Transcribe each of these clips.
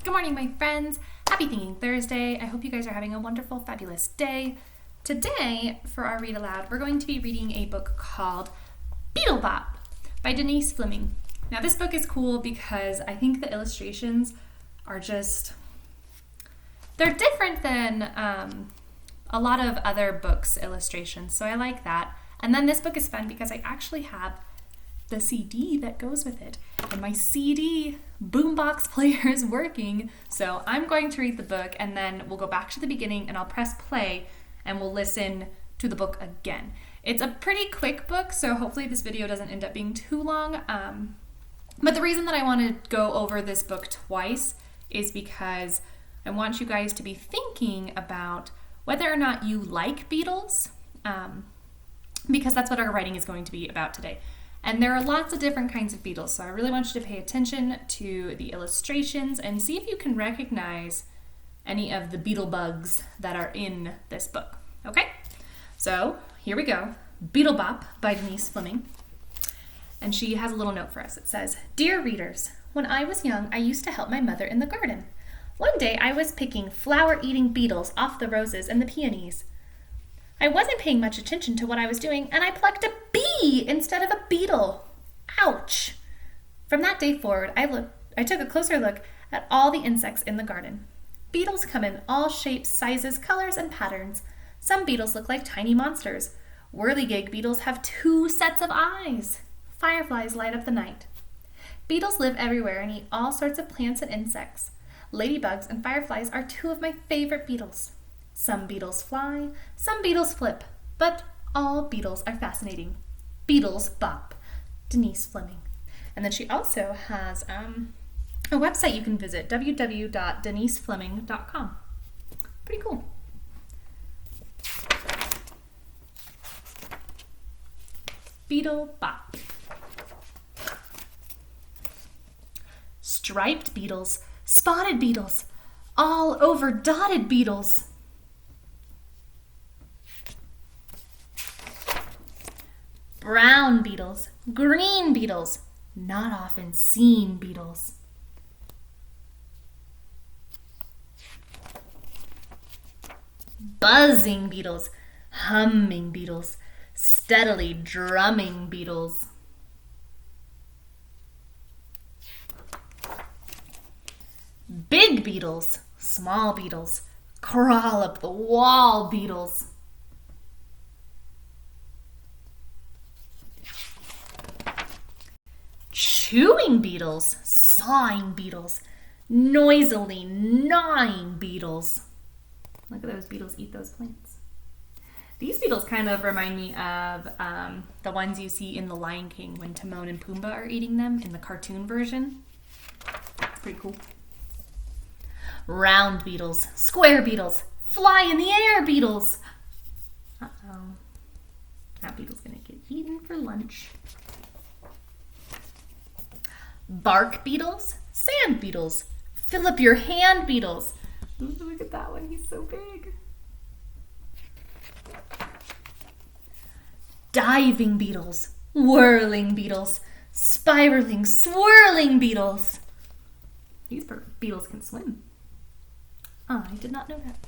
Good morning, my friends. Happy Thinking Thursday. I hope you guys are having a wonderful, fabulous day. Today, for our read aloud, we're going to be reading a book called Beetle Bop by Denise Fleming. Now, this book is cool because I think the illustrations are they're different than a lot of other books' illustrations, so I like that. And then this book is fun because I actually have the CD that goes with it. And my CD boombox player is working, so I'm going to read the book and then we'll go back to the beginning and I'll press play and we'll listen to the book again. It's a pretty quick book, so hopefully this video doesn't end up being too long. But the reason that I want to go over this book twice is because I want you guys to be thinking about whether or not you like beetles, because that's what our writing is going to be about today. And there are lots of different kinds of beetles, so I really want you to pay attention to the illustrations and see if you can recognize any of the beetle bugs that are in this book. Okay? So here we go. Beetle Bop by Denise Fleming. And she has a little note for us. It says, "Dear readers, when I was young, I used to help my mother in the garden. One day I was picking flower-eating beetles off the roses and the peonies. I wasn't paying much attention to what I was doing, and I plucked a bee instead of a beetle. Ouch! From that day forward, I took a closer look at all the insects in the garden. Beetles come in all shapes, sizes, colors, and patterns. Some beetles look like tiny monsters. Whirligig beetles have 2 sets of eyes. Fireflies light up the night. Beetles live everywhere and eat all sorts of plants and insects. Ladybugs and fireflies are 2 of my favorite beetles. Some beetles fly, some beetles flip, but all beetles are fascinating. Beetles Bop, Denise Fleming." And then she also has a website you can visit, www.denisefleming.com. Pretty cool. Beetle Bop. Striped beetles, spotted beetles, all over dotted beetles. Brown beetles, green beetles, not often seen beetles. Buzzing beetles, humming beetles, steadily drumming beetles. Big beetles, small beetles, crawl up the wall beetles. Chewing beetles, sawing beetles, noisily gnawing beetles. Look at those beetles eat those plants. These beetles kind of remind me of the ones you see in The Lion King when Timon and Pumbaa are eating them in the cartoon version. It's pretty cool. Round beetles, square beetles, fly in the air beetles. Uh-oh. That beetle's gonna get eaten for lunch. Bark beetles, sand beetles, fill up your hand beetles. Ooh, look at that one, he's so big. Diving beetles, whirling beetles, spiraling, swirling beetles. These beetles can swim. I did not know that.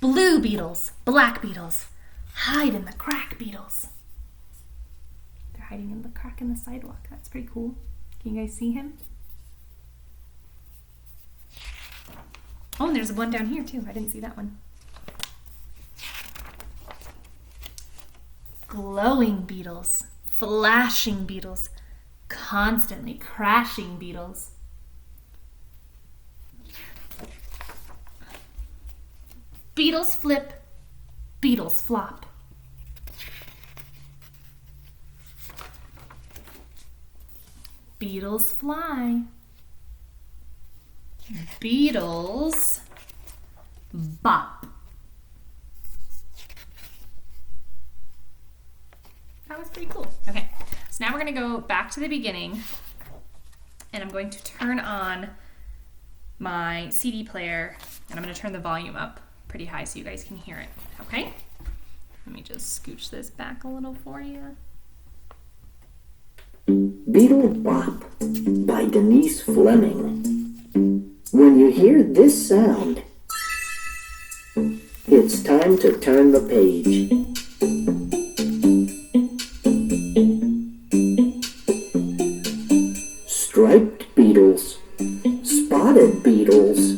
Blue beetles, black beetles, hide in the crack beetles. They're hiding in the crack in the sidewalk. That's pretty cool. Can you guys see him? Oh, and there's one down here too. I didn't see that one. Glowing beetles, flashing beetles, constantly crashing beetles. Beetles flip, beetles flop. Beetles fly. Beetles bop. That was pretty cool. Okay, so now we're going to go back to the beginning and I'm going to turn on my CD player and I'm going to turn the volume up pretty high so you guys can hear it, okay? Let me just scooch this back a little for you. Beetle Bop by Denise Fleming. When you hear this sound, it's time to turn the page. Striped beetles, spotted beetles,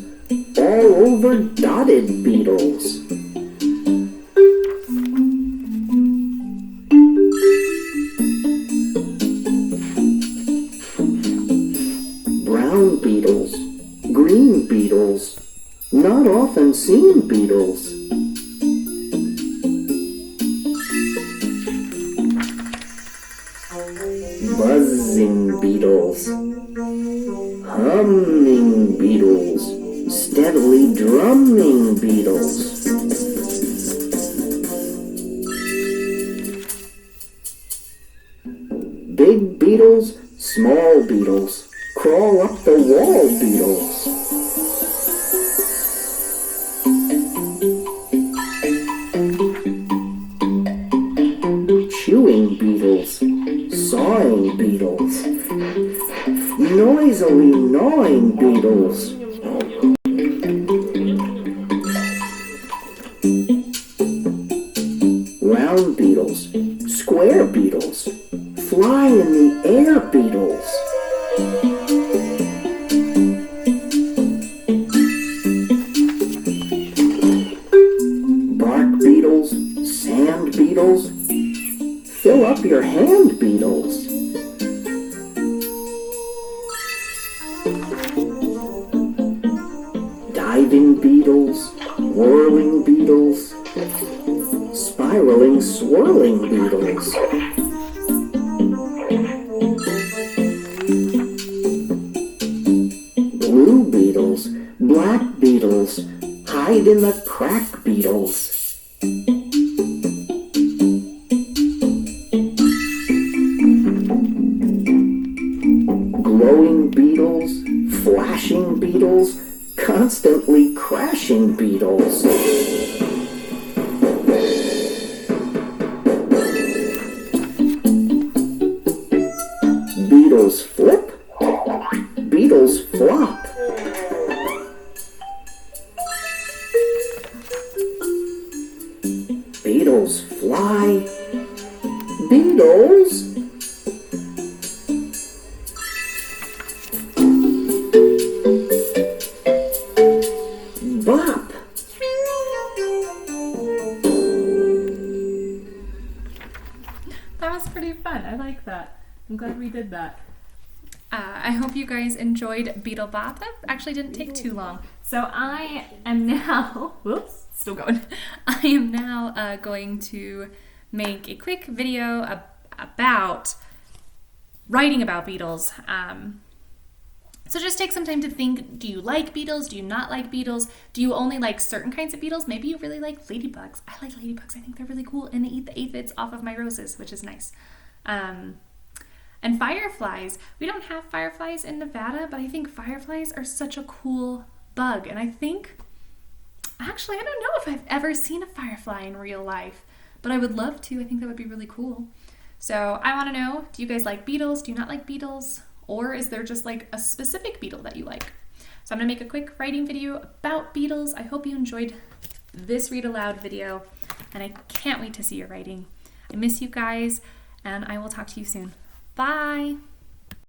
all over dotted beetles. Brown beetles, green beetles, not often seen beetles. Buzzing beetles, humming beetles, steadily drumming beetles. Big beetles, small beetles, crawl up the wall beetles. Chewing beetles, sawing beetles, noisily gnawing beetles. Round beetles, square beetles, fly in the air beetles. Bark beetles, sand beetles, fill up your hand beetles. Diving beetles, whirling beetles, spiraling, swirling beetles. Blue beetles, black beetles, hide in the crack beetles. Glowing beetles, flashing beetles, constantly crashing beetles. Beetles flip, beetles flop. Beetles fly, beetles bop. That was pretty fun. I like that. I'm glad we did that. I hope you guys enjoyed Beetle Bop. That actually didn't take too long. So I am now, whoops, still going. I am now going to make a quick video about writing about beetles. So just take some time to think, do you like beetles? Do you not like beetles? Do you only like certain kinds of beetles? Maybe you really like ladybugs. I like ladybugs. I think they're really cool. And they eat the aphids off of my roses, which is nice. And fireflies. We don't have fireflies in Nevada, but I think fireflies are such a cool bug. And I think, actually, I don't know if I've ever seen a firefly in real life, but I would love to. I think that would be really cool. So I want to know, do you guys like beetles? Do you not like beetles? Or is there just like a specific beetle that you like? So I'm going to make a quick writing video about beetles. I hope you enjoyed this read aloud video, and I can't wait to see your writing. I miss you guys, and I will talk to you soon. Bye!